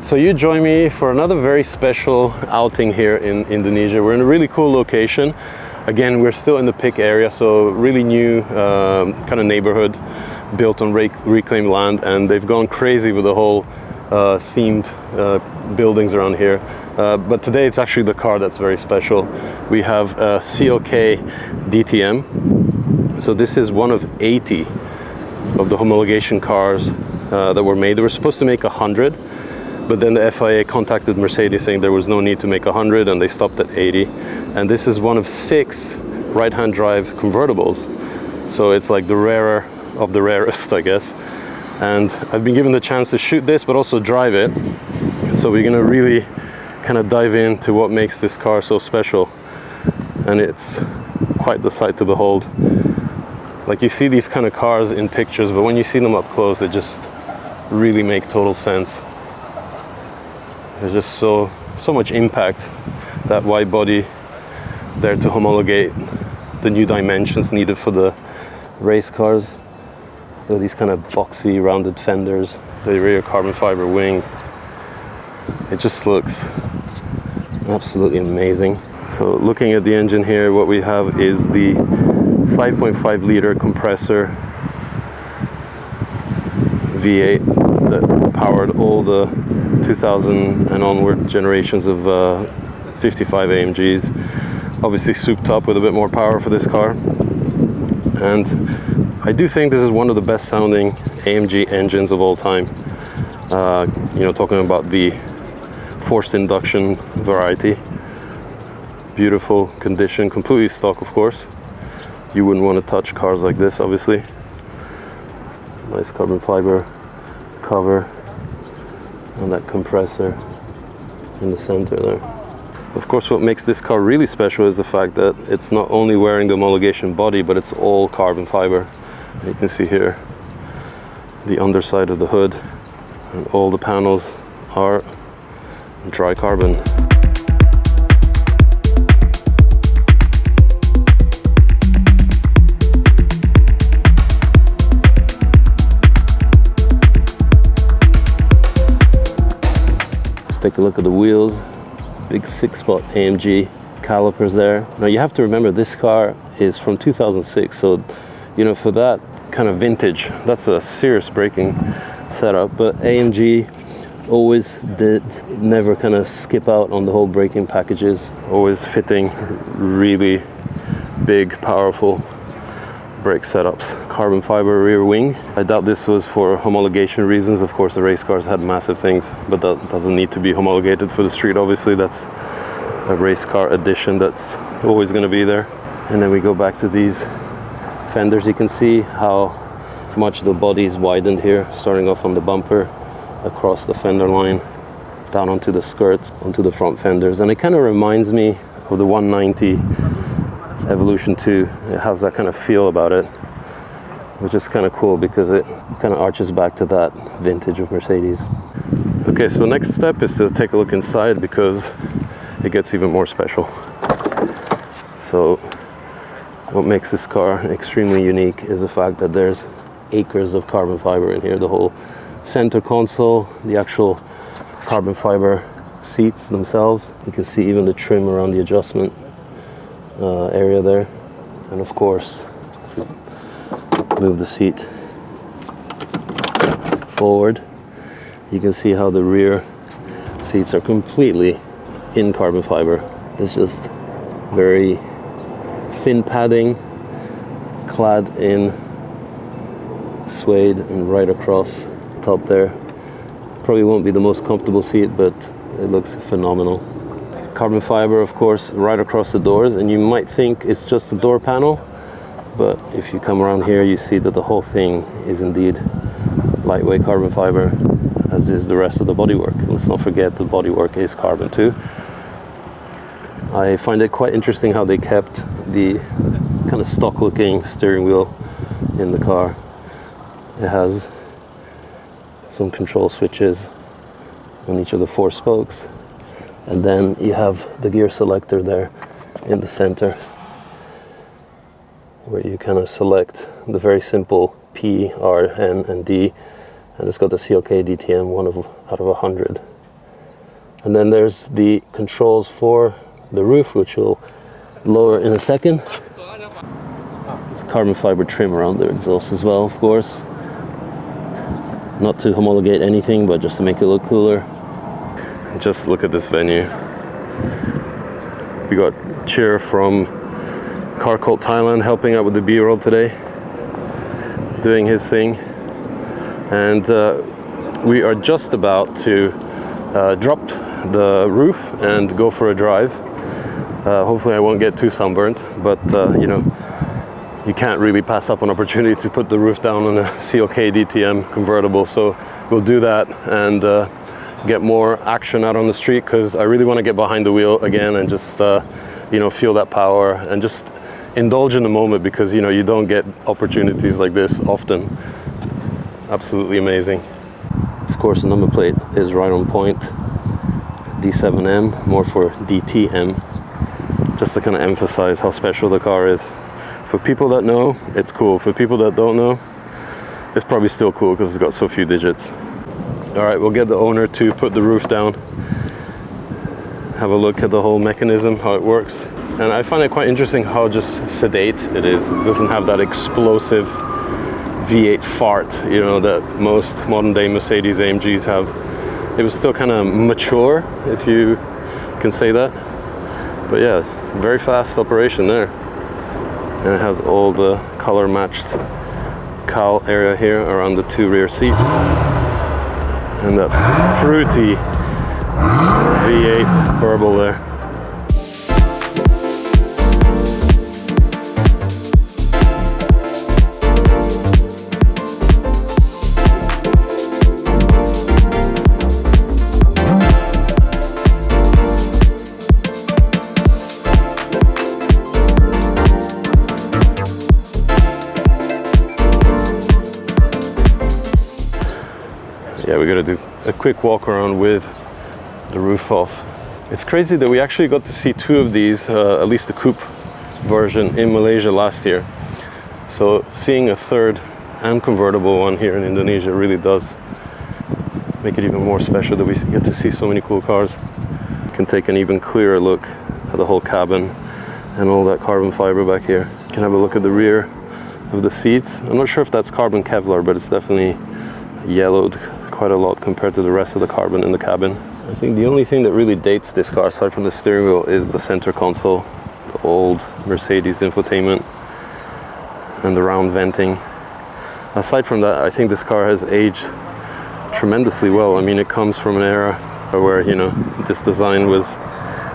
So you join me for another very special outing here in Indonesia. We're in a really cool location. Again, we're still in the Pik area, so really new kind of neighborhood built on reclaimed land, and they've gone crazy with the whole themed buildings around here. But today it's actually the car that's very special. We have a CLK DTM. So this is one of 80 of the homologation cars that were made. They were supposed to make 100, but then the FIA contacted Mercedes saying there was no need to make 100, and they stopped at 80. And this is one of 6 right-hand drive convertibles. So it's like the rarer of the rarest, I guess. And I've been given the chance to shoot this, but also drive it. So we're gonna really kind of dive into what makes this car so special. And it's quite the sight to behold. Like, you see these kind of cars in pictures, but when you see them up close, they just really make total sense. There's just so much impact. That wide body there to homologate the new dimensions needed for the race cars. So these kind of boxy, rounded fenders, the rear carbon fiber wing. It just looks absolutely amazing. So looking at the engine here, what we have is the 5.5 liter compressor V8 that powered all the 2000 and onward generations of 55 AMGs. Obviously souped up with a bit more power for this car. And I do think this is one of the best sounding AMG engines of all time. You know, talking about the forced induction variety. Beautiful condition, completely stock, of course. You wouldn't want to touch cars like this, obviously. Nice carbon fiber cover and that compressor in the center there. Of course, what makes this car really special is the fact that it's not only wearing the homologation body, but it's all carbon fiber. You can see here the underside of the hood, and all the panels are dry carbon. Take a look at the wheels, big 6-spot AMG calipers there. Now you have to remember this car is from 2006, so you know, for that kind of vintage, that's a serious braking setup. But AMG always did never kind of skip out on the whole braking packages, always fitting really big, powerful brake setups. Carbon fiber rear wing. I doubt this was for homologation reasons. Of course, the race cars had massive things, but that doesn't need to be homologated for the street. Obviously, that's a race car addition that's always going to be there. And then we go back to these fenders. You can see how much the body is widened here, starting off on the bumper, across the fender line, down onto the skirts, onto the front fenders. And it kind of reminds me of the 190 Evolution 2. It has that kind of feel about it, which is kind of cool because it kind of arches back to that vintage of Mercedes. Okay, so next step is to take a look inside because it gets even more special. So what makes this car extremely unique is the fact that there's acres of carbon fiber in here. The whole center console, the actual carbon fiber seats themselves. You can see even the trim around the adjustment area there. And of course, move the seat forward, you can see how the rear seats are completely in carbon fiber. It's just very thin padding, clad in suede, and right across the top there. Probably won't be the most comfortable seat, but it looks phenomenal. Carbon fiber, of course, right across the doors, and you might think it's just a door panel, but if you come around here, you see that the whole thing is indeed lightweight carbon fiber, as is the rest of the bodywork. And let's not forget the bodywork is carbon too. I find it quite interesting how they kept the kind of stock looking steering wheel in the car. It has some control switches on each of the 4 spokes. And then you have the gear selector there in the center, where you kind of select the very simple P, R, N, and D. And it's got the CLK DTM, 1 out of 100. And then there's the controls for the roof, which we'll lower in a second. There's carbon fiber trim around the exhaust as well, of course. Not to homologate anything, but just to make it look cooler. Just look at this venue. We got Cheer from Car Cult Thailand helping out with the B-roll today, doing his thing. And we are just about to drop the roof and go for a drive. Hopefully I won't get too sunburnt, but you know, you can't really pass up an opportunity to put the roof down on a CLK DTM convertible. So we'll do that and get more action out on the street, because I really want to get behind the wheel again and just you know, feel that power and just indulge in the moment, because you know, you don't get opportunities like this often. Absolutely amazing. Of course, the number plate is right on point. D7M, more for DTM, just to kind of emphasize how special the car is. For people that know, it's cool. For people that don't know, it's probably still cool because it's got so few digits. All right, we'll get the owner to put the roof down, have a look at the whole mechanism, how it works. And I find it quite interesting how just sedate it is. It doesn't have that explosive V8 fart, you know, that most modern day Mercedes AMGs have. It was still kind of mature, if you can say that. But yeah, very fast operation there. And it has all the color matched cowl area here around the two rear seats. And that fruity V8 burble there. Yeah, we gotta do a quick walk around with the roof off. It's crazy that we actually got to see two of these, at least the coupe version, in Malaysia last year. So seeing a third and convertible one here in Indonesia really does make it even more special that we get to see so many cool cars. You can take an even clearer look at the whole cabin and all that carbon fiber back here. You can have a look at the rear of the seats. I'm not sure if that's carbon Kevlar, but it's definitely yellowed quite a lot compared to the rest of the carbon in the cabin. I think the only thing that really dates this car, aside from the steering wheel, is the center console, the old Mercedes infotainment and the round venting. Aside from that, I think this car has aged tremendously well. I mean, it comes from an era where, you know, this design was,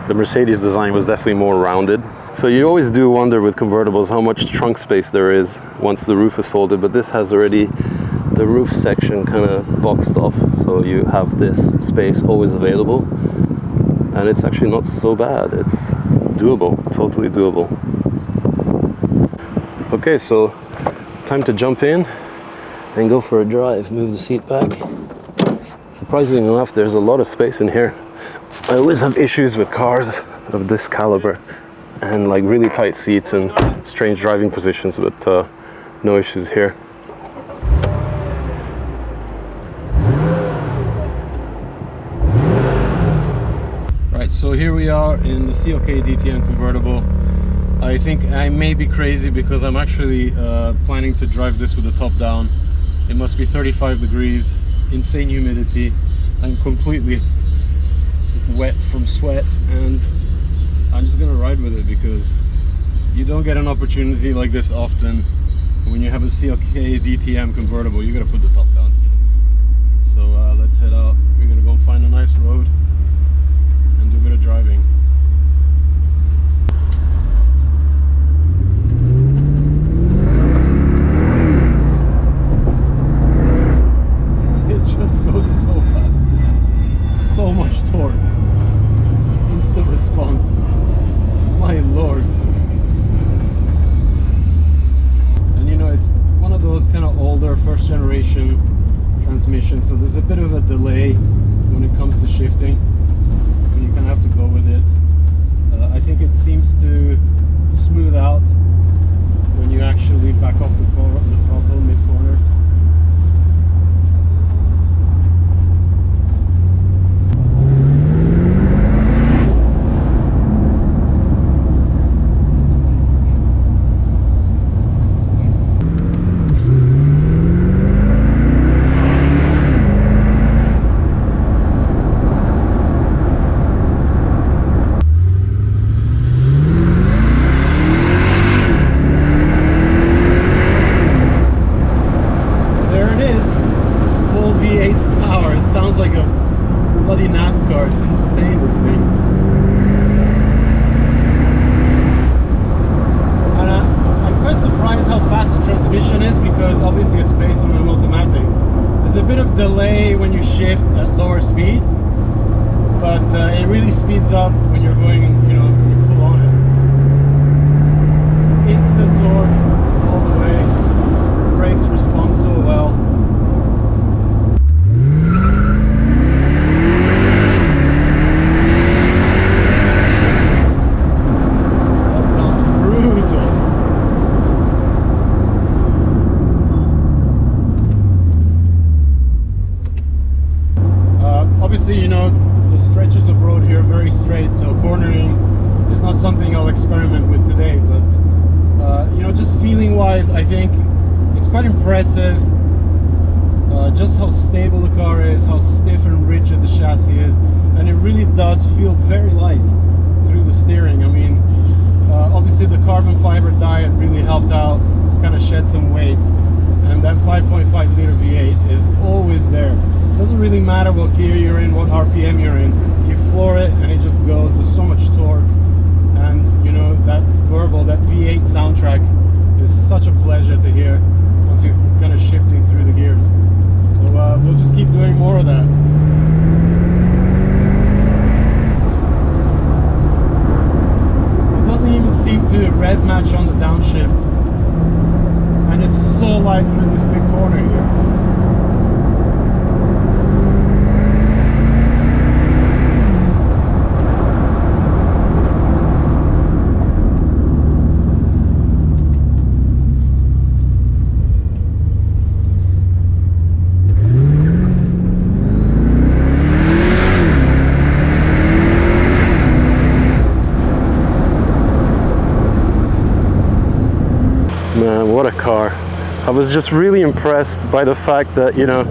the Mercedes design was definitely more rounded. So you always do wonder with convertibles how much trunk space there is once the roof is folded, but this has already the roof section kind of boxed off, so you have this space always available, and it's actually not so bad. It's doable, totally doable. Okay, so time to jump in and go for a drive. Move the seat back. Surprisingly enough, there's a lot of space in here. I always have issues with cars of this caliber and like really tight seats and strange driving positions, but no issues here. So here we are in the CLK DTM convertible. I think I may be crazy because I'm actually planning to drive this with the top down. It must be 35 degrees, insane humidity. I'm completely wet from sweat, and I'm just gonna ride with it because you don't get an opportunity like this often. When you have a CLK DTM convertible, you gotta put the top down. So let's head out. We're gonna go find a nice road and do a bit of driving. It just goes so fast. It's so much torque. Instant response. My lord. And you know, it's one of those kind of older first generation transmissions, so there's a bit of a delay when it comes to shifting. You kind of have to go with it. I think it seems to smooth out when you actually back off the throttle mid-corner. speeds up when you're going, you know, you're full on it. Instant torque all the way. Brakes respond so well. That sounds brutal. Obviously, you know, the stretches of road here are very straight, so cornering is not something I'll experiment with today, but you know, just feeling wise, I think it's quite impressive just how stable the car is, how stiff and rigid the chassis is, and it really does feel very light through the steering. I mean, obviously the carbon fiber diet really helped out, kind of shed some weight, and that 5.5 liter V8 is always there. It doesn't really matter what gear you're in, what RPM you're in, you floor it and it just goes. There's so much torque, and you know, that verbal, that V8 soundtrack is such a pleasure to hear once you're kind of shifting through the gears. So we'll just keep doing more of that. It doesn't even seem to red match on the downshift, and it's so light through this big corner here. Man, what a car. I was just really impressed by the fact that, you know,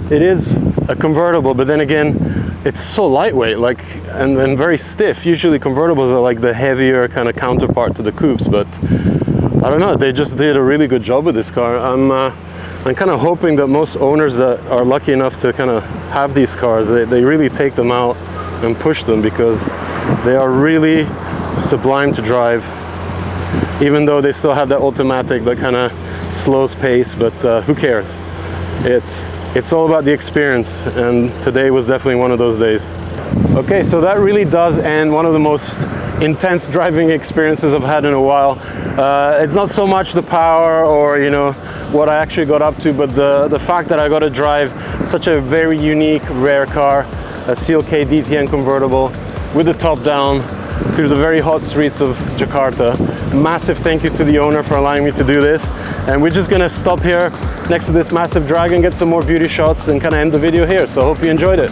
it is a convertible, but then again, it's so lightweight, like, and very stiff. Usually convertibles are like the heavier kind of counterpart to the coupes, but I don't know, they just did a really good job with this car. I'm kind of hoping that most owners that are lucky enough to kind of have these cars, they really take them out and push them, because they are really sublime to drive. Even though they still have that automatic that kind of slows pace, but who cares? It's all about the experience, and today was definitely one of those days. Okay, so that really does end one of the most intense driving experiences I've had in a while. It's not so much the power or, you know, what I actually got up to, but the fact that I got to drive such a very unique, rare car, a CLK DTM convertible with the top down through the very hot streets of Jakarta. Massive thank you to the owner for allowing me to do this, and we're just gonna stop here next to this massive dragon, get some more beauty shots, and kind of end the video here. So I hope you enjoyed it.